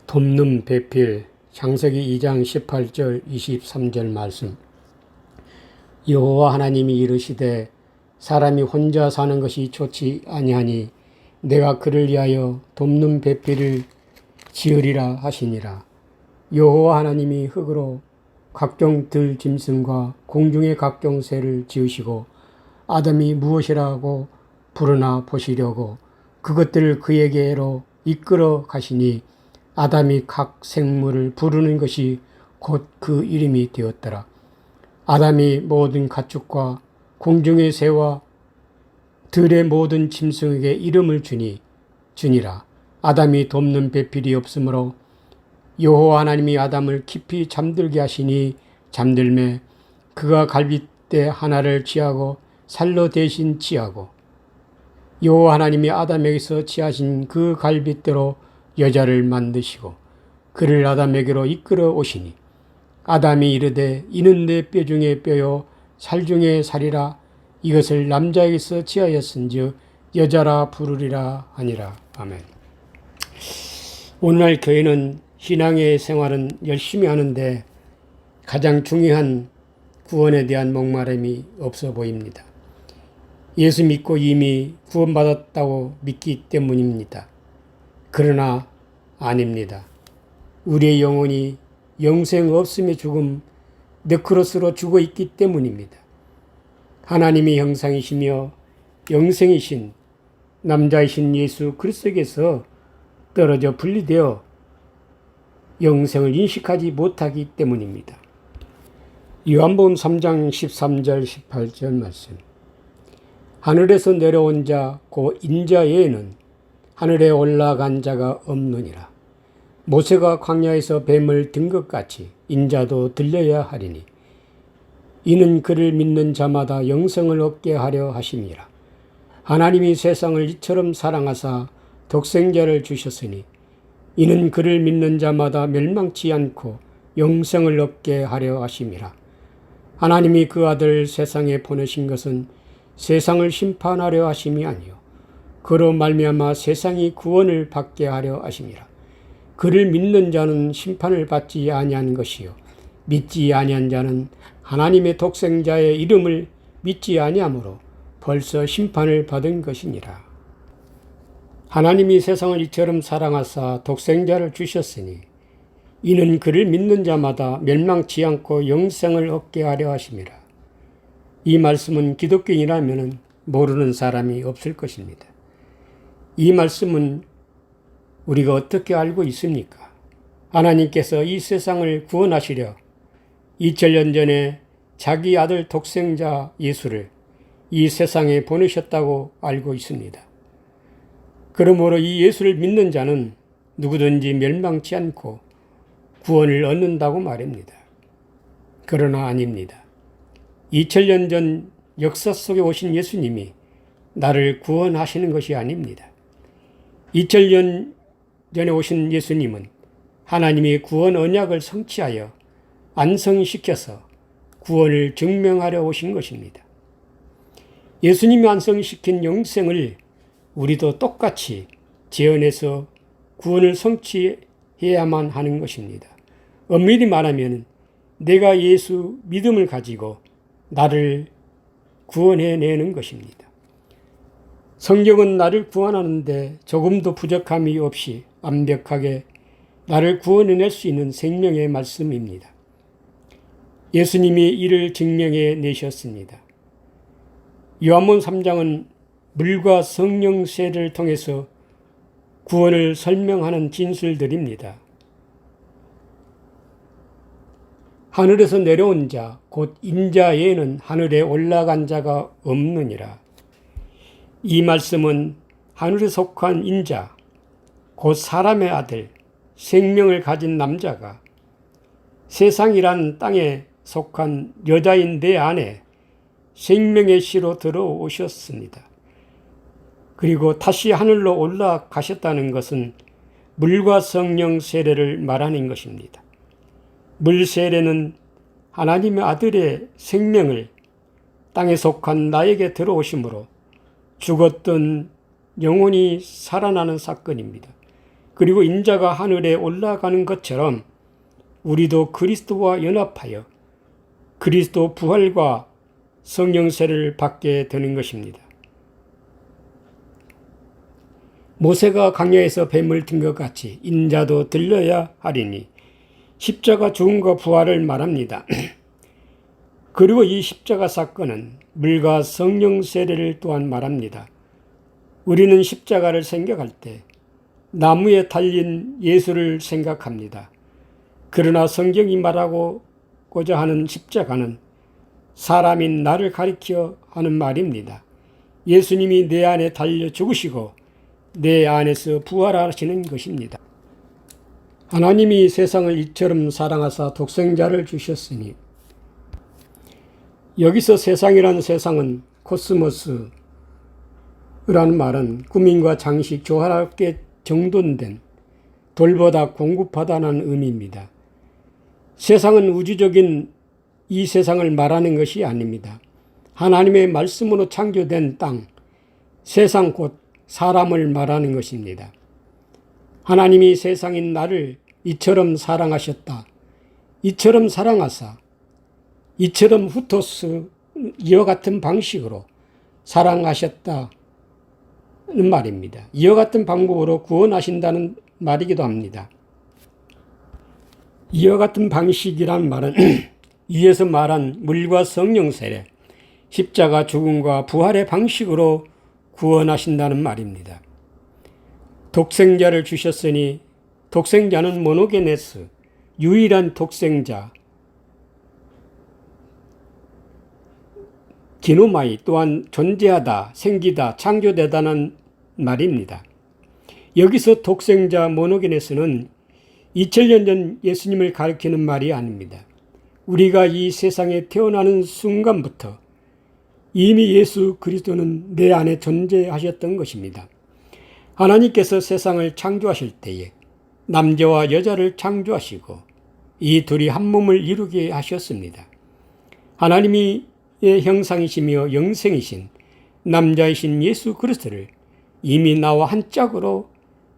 돕는 배필 창세기 2장 18절 23절 말씀. 여호와 하나님이 이르시되 사람이 혼자 사는 것이 좋지 아니하니 내가 그를 위하여 돕는 배필을 지으리라 하시니라. 여호와 하나님이 흙으로 각종 들 짐승과 공중의 각종 새를 지으시고 아담이 무엇이라고 부르나 보시려고 그것들을 그에게로 이끌어 가시니 아담이 각 생물을 부르는 것이 곧 그 이름이 되었더라. 아담이 모든 가축과 공중의 새와 들의 모든 짐승에게 이름을 주니라. 아담이 돕는 배필이 없으므로 여호와 하나님이 아담을 깊이 잠들게 하시니 잠들매 그가 갈빗대 하나를 취하고 살로 대신 취하고 여호와 하나님이 아담에게서 취하신 그 갈빗대로 여자를 만드시고 그를 아담에게로 이끌어 오시니 아담이 이르되 이는 내 뼈 중에 뼈요 살 중에 살이라 이것을 남자에게서 취하였은즉 여자라 부르리라 하니라. 아멘. 오늘날 교회는 신앙의 생활은 열심히 하는데 가장 중요한 구원에 대한 목마름이 없어 보입니다. 예수 믿고 이미 구원받았다고 믿기 때문입니다. 그러나 아닙니다. 우리의 영혼이 영생 없음의 죽음, 네크로스로 죽어 있기 때문입니다. 하나님의 형상이시며 영생이신 남자이신 예수 그리스도께서 떨어져 분리되어 영생을 인식하지 못하기 때문입니다. 요한복음 3장 13절 18절 말씀. 하늘에서 내려온 자 곧 인자 외에는 하늘에 올라간 자가 없느니라. 모세가 광야에서 뱀을 든 것 같이 인자도 들려야 하리니 이는 그를 믿는 자마다 영생을 얻게 하려 하심이라. 하나님이 세상을 이처럼 사랑하사 독생자를 주셨으니 이는 그를 믿는 자마다 멸망치 않고 영생을 얻게 하려 하심이라. 하나님이 그 아들 세상에 보내신 것은 세상을 심판하려 하심이 아니요 그로 말미암아 세상이 구원을 받게 하려 하심이라. 그를 믿는 자는 심판을 받지 아니한 것이요 믿지 아니한 자는 하나님의 독생자의 이름을 믿지 아니하므로 벌써 심판을 받은 것이니라. 하나님이 세상을 이처럼 사랑하사 독생자를 주셨으니 이는 그를 믿는 자마다 멸망치 않고 영생을 얻게 하려 하심이라. 이 말씀은 기독교인이라면 모르는 사람이 없을 것입니다. 이 말씀은 우리가 어떻게 알고 있습니까? 하나님께서 이 세상을 구원하시려 2000년 전에 자기 아들 독생자 예수를 이 세상에 보내셨다고 알고 있습니다. 그러므로 이 예수를 믿는 자는 누구든지 멸망치 않고 구원을 얻는다고 말합니다. 그러나 아닙니다. 2000년 전 역사 속에 오신 예수님이 나를 구원하시는 것이 아닙니다. 2000년 전에 오신 예수님은 하나님이 구원 언약을 성취하여 완성시켜서 구원을 증명하려 오신 것입니다. 예수님이 완성시킨 영생을 우리도 똑같이 재현해서 구원을 성취해야만 하는 것입니다. 엄밀히 말하면 내가 예수 믿음을 가지고 나를 구원해내는 것입니다. 성경은 나를 구원하는데 조금도 부족함이 없이 완벽하게 나를 구원해낼 수 있는 생명의 말씀입니다. 예수님이 이를 증명해 내셨습니다. 요한복음 3장은 물과 성령 세례를 통해서 구원을 설명하는 진술들입니다. 하늘에서 내려온 자, 곧 인자 외에는 하늘에 올라간 자가 없느니라. 이 말씀은 하늘에 속한 인자, 곧 사람의 아들, 생명을 가진 남자가 세상이란 땅에 속한 여자인 내 안에 생명의 씨로 들어오셨습니다. 그리고 다시 하늘로 올라가셨다는 것은 물과 성령 세례를 말하는 것입니다. 물 세례는 하나님의 아들의 생명을 땅에 속한 나에게 들어오심으로 죽었던 영혼이 살아나는 사건입니다. 그리고 인자가 하늘에 올라가는 것처럼 우리도 그리스도와 연합하여 그리스도 부활과 성령 세례를 받게 되는 것입니다. 모세가 광야에서 뱀을 든 것 같이 인자도 들려야 하리니 십자가 죽음과 부활을 말합니다. 그리고 이 십자가 사건은 물과 성령 세례를 또한 말합니다. 우리는 십자가를 생각할 때 나무에 달린 예수를 생각합니다. 그러나 성경이 말하고자 하는 십자가는 사람인 나를 가리켜 하는 말입니다. 예수님이 내 안에 달려 죽으시고 내 안에서 부활하시는 것입니다. 하나님이 세상을 이처럼 사랑하사 독생자를 주셨으니, 여기서 세상이라는 세상은 코스모스라는 말은 꾸밈과 장식, 조화롭게 정돈된 돌보다 공급하다는 의미입니다. 세상은 우주적인 이 세상을 말하는 것이 아닙니다. 하나님의 말씀으로 창조된 땅, 세상 곧 사람을 말하는 것입니다. 하나님이 세상인 나를 이처럼 사랑하셨다. 이처럼 사랑하사, 이처럼 후토스 이와 같은 방식으로 사랑하셨다는 말입니다. 이와 같은 방법으로 구원하신다는 말이기도 합니다. 이와 같은 방식이란 말은 위에서 말한 물과 성령 세례, 십자가 죽음과 부활의 방식으로 구원하신다는 말입니다. 독생자를 주셨으니 독생자는 모노게네스, 유일한 독생자, 기노마이, 또한 존재하다, 생기다, 창조되다는 말입니다. 여기서 독생자 모노게네스는 2000년 전 예수님을 가리키는 말이 아닙니다. 우리가 이 세상에 태어나는 순간부터 이미 예수 그리스도는 내 안에 존재하셨던 것입니다. 하나님께서 세상을 창조하실 때에 남자와 여자를 창조하시고 이 둘이 한 몸을 이루게 하셨습니다. 하나님의 형상이시며 영생이신 남자이신 예수 그리스도를 이미 나와 한 짝으로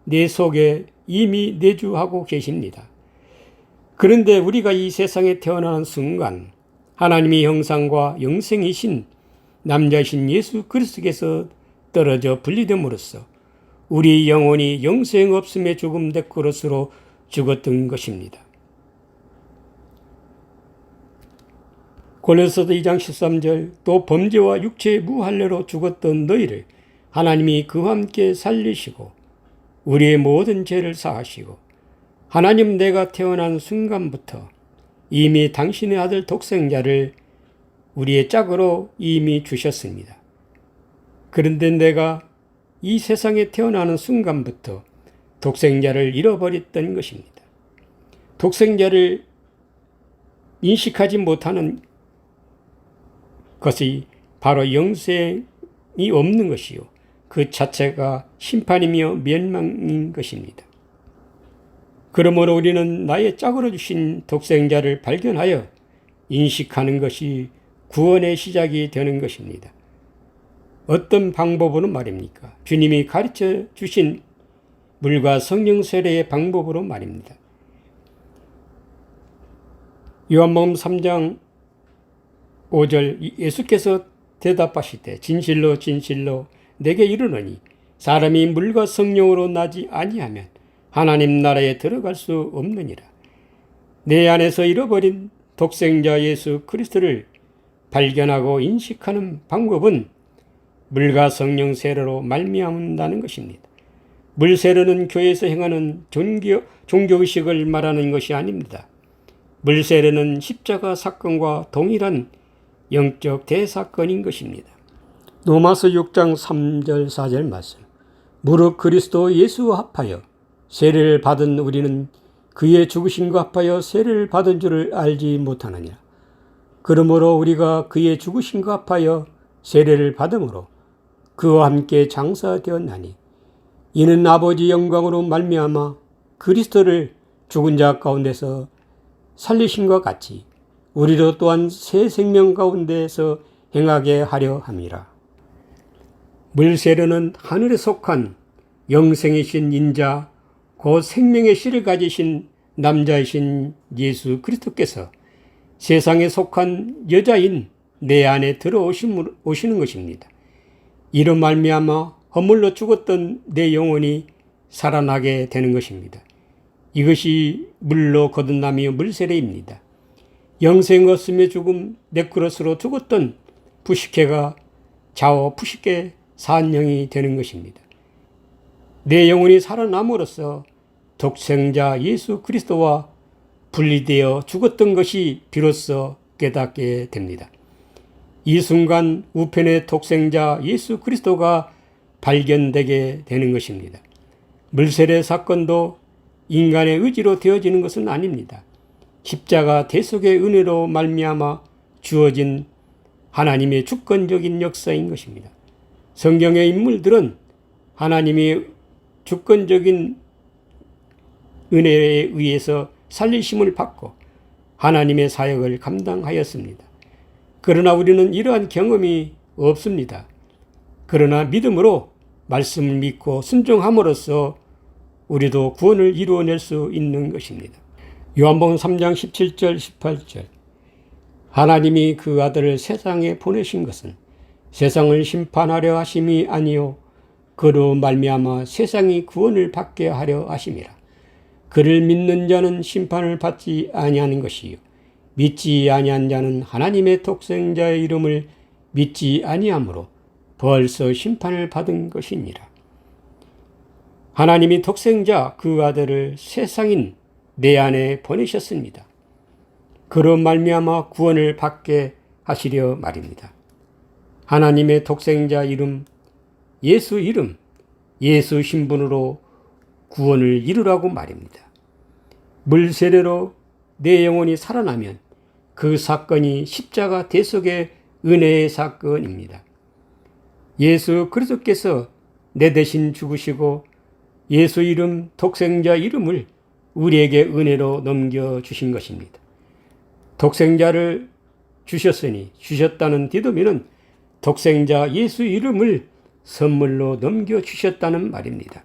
내 속에 이미 내주하고 계십니다. 그런데 우리가 이 세상에 태어나는 순간 하나님의 형상과 영생이신 남자이신 예수 그리스도께서 떨어져 분리됨으로써 우리 영혼이 영생 없음의 죽음 대그릇으로 죽었던 것입니다. 고린도서 2장 13절, 또 범죄와 육체의 무할례로 죽었던 너희를 하나님이 그와 함께 살리시고 우리의 모든 죄를 사하시고 하나님 내가 태어난 순간부터 이미 당신의 아들 독생자를 우리의 짝으로 이미 주셨습니다. 그런데 내가 이 세상에 태어나는 순간부터 독생자를 잃어버렸던 것입니다. 독생자를 인식하지 못하는 것이 바로 영생이 없는 것이요, 그 자체가 심판이며 멸망인 것입니다. 그러므로 우리는 나의 짝으로 주신 독생자를 발견하여 인식하는 것이 구원의 시작이 되는 것입니다. 어떤 방법으로 말입니까? 주님이 가르쳐 주신 물과 성령 세례의 방법으로 말입니다. 요한복음 3장 5절, 예수께서 대답하시되 진실로 진실로 내게 이르노니 사람이 물과 성령으로 나지 아니하면 하나님 나라에 들어갈 수 없느니라. 내 안에서 잃어버린 독생자 예수 그리스도를 발견하고 인식하는 방법은 물과 성령 세례로 말미암는다는 것입니다. 물 세례는 교회에서 행하는 종교의식을 말하는 것이 아닙니다. 물 세례는 십자가 사건과 동일한 영적 대사건인 것입니다. 로마서 6장 3절 4절 말씀, 무릇 그리스도 예수와 합하여 세례를 받은 우리는 그의 죽으심과 합하여 세례를 받은 줄을 알지 못하느냐. 그러므로 우리가 그의 죽으심과 합하여 세례를 받음으로 그와 함께 장사되었나니 이는 아버지 영광으로 말미암아 그리스도를 죽은 자 가운데서 살리심과 같이 우리도 또한 새 생명 가운데서 행하게 하려 함이라. 물세례는 하늘에 속한 영생이신 인자 곧 생명의 씨를 가지신 남자이신 예수 그리스도께서 세상에 속한 여자인 내 안에 들어오시는 것입니다. 이로 말미암아 허물로 죽었던 내 영혼이 살아나게 되는 것입니다. 이것이 물로 거듭남이요 물세례입니다. 영생 없음의 죽음 네크로스로 죽었던 부식회가 자오 부식회 산 영이 되는 것입니다. 내 영혼이 살아남으로써 독생자 예수 그리스도와 분리되어 죽었던 것이 비로소 깨닫게 됩니다. 이 순간 우편의 독생자 예수 그리스도가 발견되게 되는 것입니다. 물세례 사건도 인간의 의지로 되어지는 것은 아닙니다. 십자가 대속의 은혜로 말미암아 주어진 하나님의 주권적인 역사인 것입니다. 성경의 인물들은 하나님의 주권적인 은혜에 의해서 살리심을 받고 하나님의 사역을 감당하였습니다. 그러나 우리는 이러한 경험이 없습니다. 그러나 믿음으로 말씀을 믿고 순종함으로써 우리도 구원을 이루어낼 수 있는 것입니다. 요한복음 3장 17절 18절 하나님이 그 아들을 세상에 보내신 것은 세상을 심판하려 하심이 아니요 그로 말미암아 세상이 구원을 받게 하려 하심이라. 그를 믿는 자는 심판을 받지 아니하는 것이요 믿지 아니한 자는 하나님의 독생자의 이름을 믿지 아니하므로 벌써 심판을 받은 것이니라. 하나님이 독생자 그 아들을 세상인 내 안에 보내셨습니다. 그로 말미암아 구원을 받게 하시려 말입니다. 하나님의 독생자 이름, 예수 신분으로 구원을 이루라고 말입니다. 물세례로 내 영혼이 살아나면 그 사건이 십자가 대속의 은혜의 사건입니다. 예수 그리스도께서 내 대신 죽으시고 예수 이름, 독생자 이름을 우리에게 은혜로 넘겨주신 것입니다. 독생자를 주셨다는 디도미는 독생자 예수 이름을 선물로 넘겨주셨다는 말입니다.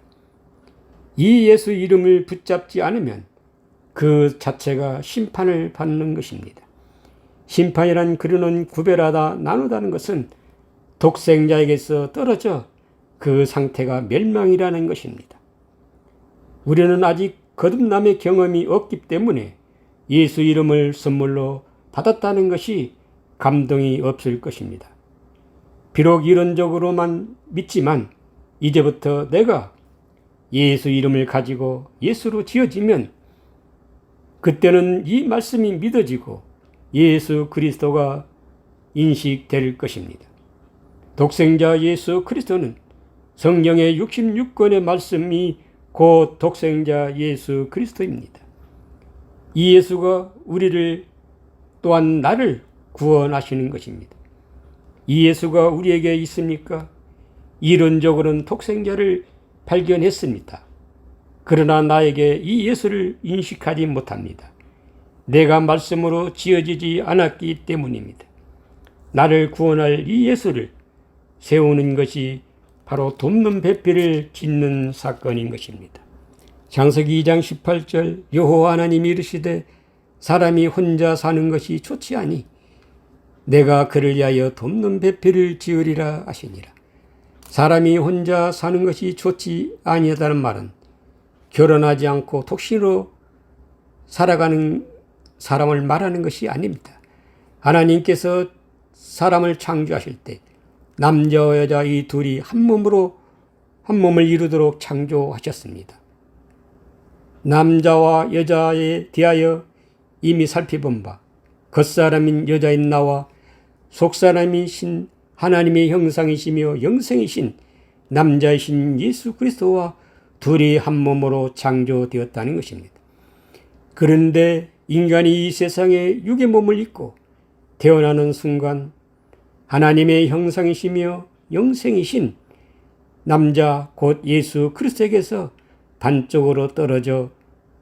이 예수 이름을 붙잡지 않으면 그 자체가 심판을 받는 것입니다. 심판이란 그르는 구별하다 나누다는 것은 독생자에게서 떨어져 그 상태가 멸망이라는 것입니다. 우리는 아직 거듭남의 경험이 없기 때문에 예수 이름을 선물로 받았다는 것이 감동이 없을 것입니다. 비록 이론적으로만 믿지만 이제부터 내가 예수 이름을 가지고 예수로 지어지면 그때는 이 말씀이 믿어지고 예수 그리스도가 인식될 것입니다. 독생자 예수 그리스도는 성경의 66권의 말씀이 곧 독생자 예수 그리스도입니다. 이 예수가 우리를 또한 나를 구원하시는 것입니다. 이 예수가 우리에게 있습니까? 이론적으로는 독생자를 발견했습니다. 그러나 나에게 이 예수를 인식하지 못합니다. 내가 말씀으로 지어지지 않았기 때문입니다. 나를 구원할 이 예수를 세우는 것이 바로 돕는 배필을 짓는 사건인 것입니다. 창세기 2장 18절 여호와 하나님이 이르시되 사람이 혼자 사는 것이 좋지 아니 내가 그를 위하여 돕는 배필을 지으리라 하시니라. 사람이 혼자 사는 것이 좋지 아니하다는 말은 결혼하지 않고 독신으로 살아가는 사람을 말하는 것이 아닙니다. 하나님께서 사람을 창조하실 때 남자와 여자 이 둘이 한 몸을 이루도록 창조하셨습니다. 남자와 여자에 대하여 이미 살펴본 바 겉사람인 여자인 나와 속사람이신 하나님의 형상이시며 영생이신 남자이신 예수 그리스도와 둘이 한 몸으로 창조되었다는 것입니다. 그런데 인간이 이 세상에 육의 몸을 입고 태어나는 순간 하나님의 형상이시며 영생이신 남자 곧 예수 그리스도에게서 단쪽으로 떨어져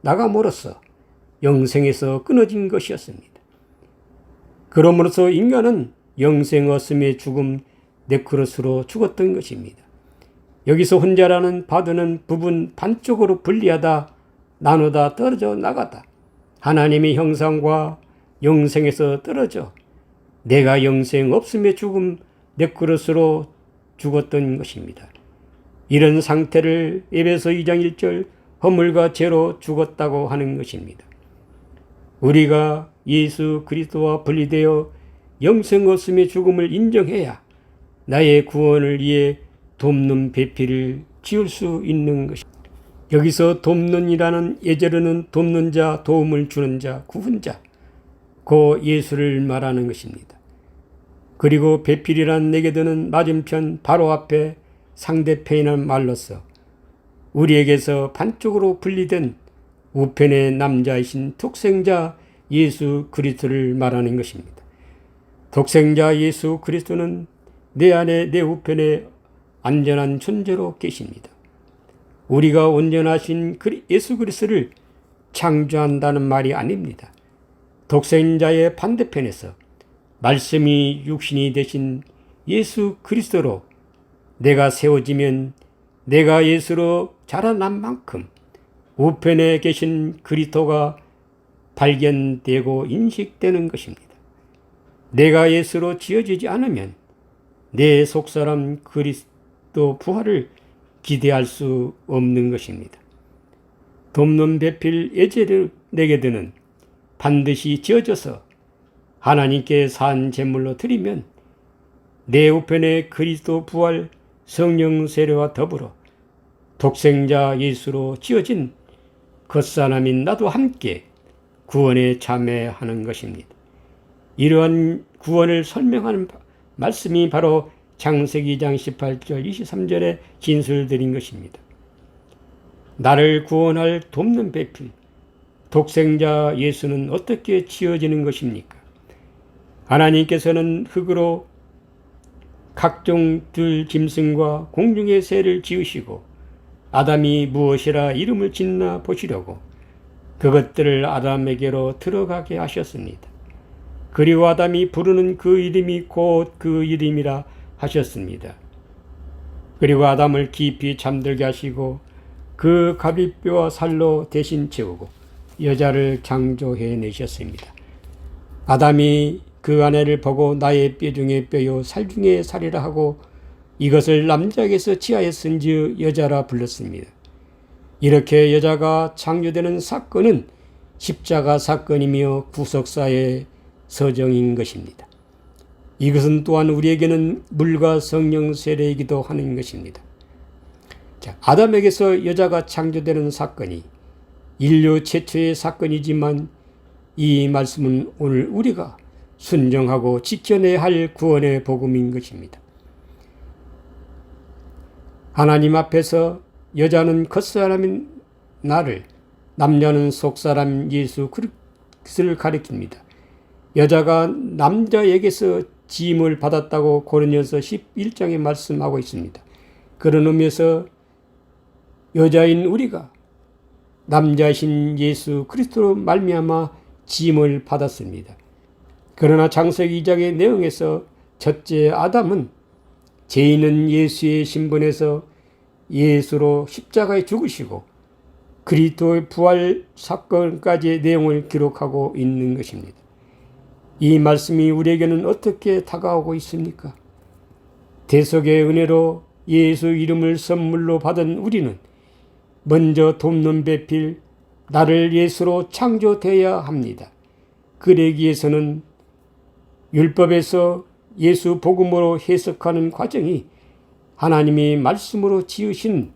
나감으로써 영생에서 끊어진 것이었습니다. 그러므로서 인간은 영생 없음의 죽음 네크로스로 죽었던 것입니다. 여기서 혼자라는 바드는 부분 반쪽으로 분리하다, 나누다, 떨어져 나가다. 하나님의 형상과 영생에서 떨어져 내가 영생 없음의 죽음 내 그릇으로 죽었던 것입니다. 이런 상태를 에베소 2장 1절 허물과 죄로 죽었다고 하는 것입니다. 우리가 예수 그리스도와 분리되어 영생 없음의 죽음을 인정해야 나의 구원을 위해 돕는 배필을 지을 수 있는 것입니다. 여기서 돕는이라는 예절어는 돕는 자, 도움을 주는 자, 구분자, 그 예수를 말하는 것입니다. 그리고 배필이란 내게 드는 맞은편 바로 앞에 상대편이라는 말로서 우리에게서 반쪽으로 분리된 우편의 남자이신 독생자 예수 그리스도를 말하는 것입니다. 독생자 예수 그리스도는 내 안에 내 우편에 안전한 존재로 계십니다. 우리가 온전하신 예수 그리스도를 창조한다는 말이 아닙니다. 독생자의 반대편에서 말씀이 육신이 되신 예수 그리스도로 내가 세워지면 내가 예수로 자라난 만큼 우편에 계신 그리스도가 발견되고 인식되는 것입니다. 내가 예수로 지어지지 않으면 내 속사람 그리스도 부활을 기대할 수 없는 것입니다. 돕는 배필 예제를 내게 드는 반드시 지어져서 하나님께 산 제물로 드리면 내 우편의 그리스도 부활 성령 세례와 더불어 독생자 예수로 지어진 겉사람인 나도 함께 구원에 참여하는 것입니다. 이러한 구원을 설명하는 말씀이 바로 창세기 2장 18절 23절에 진술드린 것입니다. 나를 구원할 돕는 배필 독생자 예수는 어떻게 지어지는 것입니까? 하나님께서는 흙으로 각종 들 짐승과 공중의 새를 지으시고 아담이 무엇이라 이름을 짓나 보시려고 그것들을 아담에게로 들어가게 하셨습니다. 그리고 아담이 부르는 그 이름이 곧 그 이름이라 하셨습니다. 그리고 아담을 깊이 잠들게 하시고 그 갈비뼈와 살로 대신 채우고 여자를 창조해 내셨습니다. 아담이 그 아내를 보고 나의 뼈 중에 뼈요 살 중에 살이라 하고 이것을 남자에게서 지하였은즉 여자라 불렀습니다. 이렇게 여자가 창조되는 사건은 십자가 사건이며 구속사의 서정인 것입니다. 이것은 또한 우리에게는 물과 성령 세례이기도 하는 것입니다. 자, 아담에게서 여자가 창조되는 사건이 인류 최초의 사건이지만 이 말씀은 오늘 우리가 순종하고 지켜내야 할 구원의 복음인 것입니다. 하나님 앞에서 여자는 겉사람인 나를, 남자는 속사람 예수 그리스도를 가리킵니다. 여자가 남자에게서 지임을 받았다고 고린도전서 11장에 말씀하고 있습니다. 그런 의미에서 여자인 우리가 남자이신 예수 그리스도로 말미암아 지임을 받았습니다. 그러나 창세기 2장의 내용에서 첫째 아담은 죄인은 예수의 신분에서 예수로 십자가에 죽으시고 그리스도의 부활 사건까지의 내용을 기록하고 있는 것입니다. 이 말씀이 우리에게는 어떻게 다가오고 있습니까? 대속의 은혜로 예수 이름을 선물로 받은 우리는 먼저 돕는 배필 나를 예수로 창조되어야 합니다. 그러기 위해서는 율법에서 예수 복음으로 해석하는 과정이 하나님이 말씀으로 지으신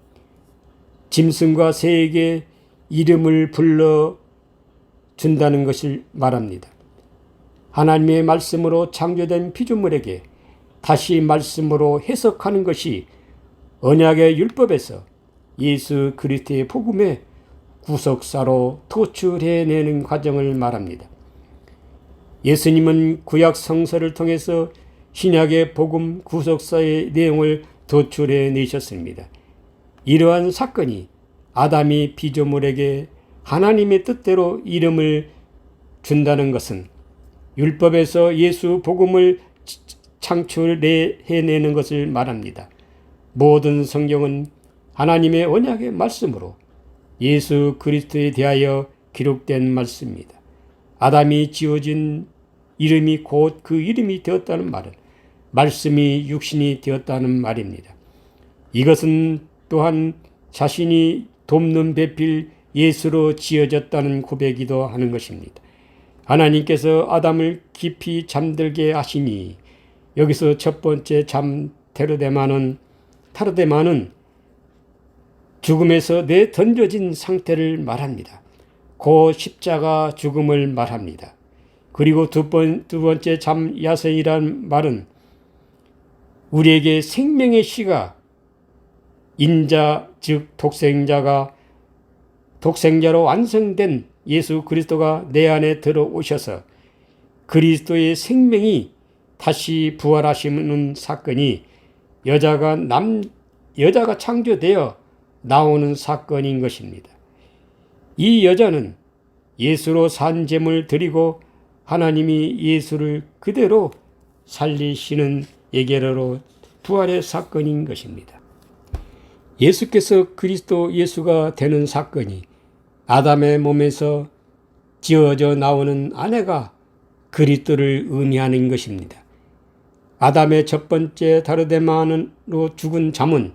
짐승과 새에게 이름을 불러 준다는 것을 말합니다. 하나님의 말씀으로 창조된 피조물에게 다시 말씀으로 해석하는 것이 언약의 율법에서 예수 그리스도의 복음의 구속사로 도출해내는 과정을 말합니다. 예수님은 구약 성서를 통해서 신약의 복음 구속사의 내용을 도출해내셨습니다. 이러한 사건이 아담이 피조물에게 하나님의 뜻대로 이름을 준다는 것은 율법에서 예수 복음을 창출해내는 것을 말합니다. 모든 성경은 하나님의 언약의 말씀으로 예수 그리스도에 대하여 기록된 말씀입니다. 아담이 지어진 이름이 곧 그 이름이 되었다는 말은 말씀이 육신이 되었다는 말입니다. 이것은 또한 자신이 돕는 배필 예수로 지어졌다는 고백이기도 하는 것입니다. 하나님께서 아담을 깊이 잠들게 하시니 여기서 첫 번째 타르데마는 죽음에서 내던져진 상태를 말합니다. 고 십자가 죽음을 말합니다. 그리고 두 번째 야생이란 말은 우리에게 생명의 씨가 인자 즉 독생자로 완성된 예수 그리스도가 내 안에 들어오셔서 그리스도의 생명이 다시 부활하시는 사건이 여자가 창조되어 나오는 사건인 것입니다. 이 여자는 예수로 산 제물을 드리고 하나님이 예수를 그대로 살리시는 예계로 부활의 사건인 것입니다. 예수께서 그리스도 예수가 되는 사건이 아담의 몸에서 지어져 나오는 아내가 그리스도를 의미하는 것입니다. 아담의 첫 번째 타르데마로 죽은 잠은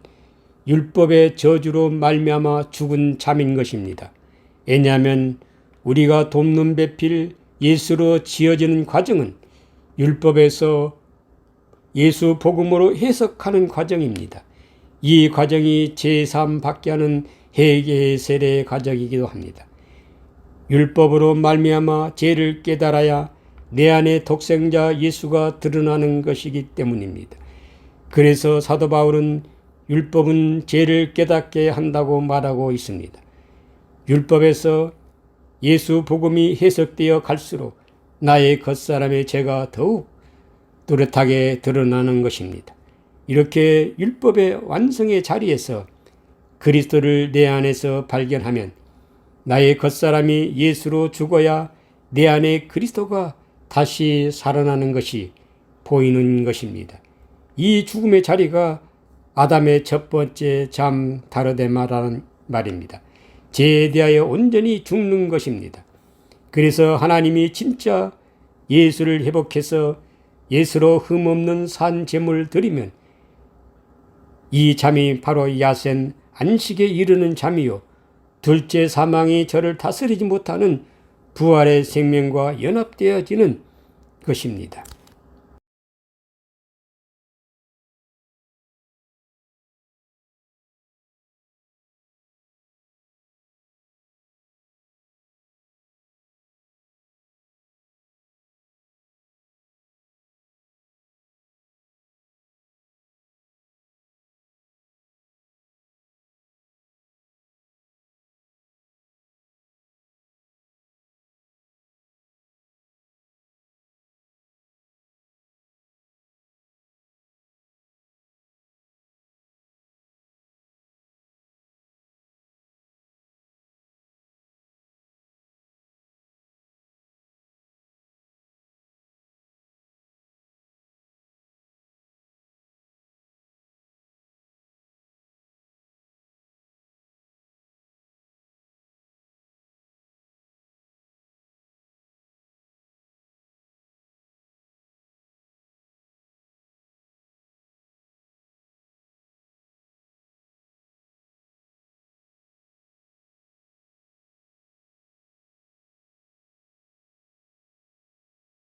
율법의 저주로 말미암아 죽은 잠인 것입니다. 왜냐하면 우리가 돕는 배필 예수로 지어지는 과정은 율법에서 예수 복음으로 해석하는 과정입니다. 이 과정이 제3 받게 하는 회개의 세례의 과정이기도 합니다. 율법으로 말미암아 죄를 깨달아야 내 안에 독생자 예수가 드러나는 것이기 때문입니다. 그래서 사도 바울은 율법은 죄를 깨닫게 한다고 말하고 있습니다. 율법에서 예수 복음이 해석되어 갈수록 나의 겉사람의 죄가 더욱 뚜렷하게 드러나는 것입니다. 이렇게 율법의 완성의 자리에서 그리스도를 내 안에서 발견하면 나의 겉사람이 예수로 죽어야 내 안에 그리스도가 다시 살아나는 것이 보이는 것입니다. 이 죽음의 자리가 아담의 첫 번째 타르데마라는 말입니다. 죄에 대하여 온전히 죽는 것입니다. 그래서 하나님이 진짜 예수를 회복해서 예수로 흠없는 산 제물을 드리면 이 잠이 바로 야센 안식에 이르는 잠이요 둘째 사망이 저를 다스리지 못하는 부활의 생명과 연합되어지는 것입니다.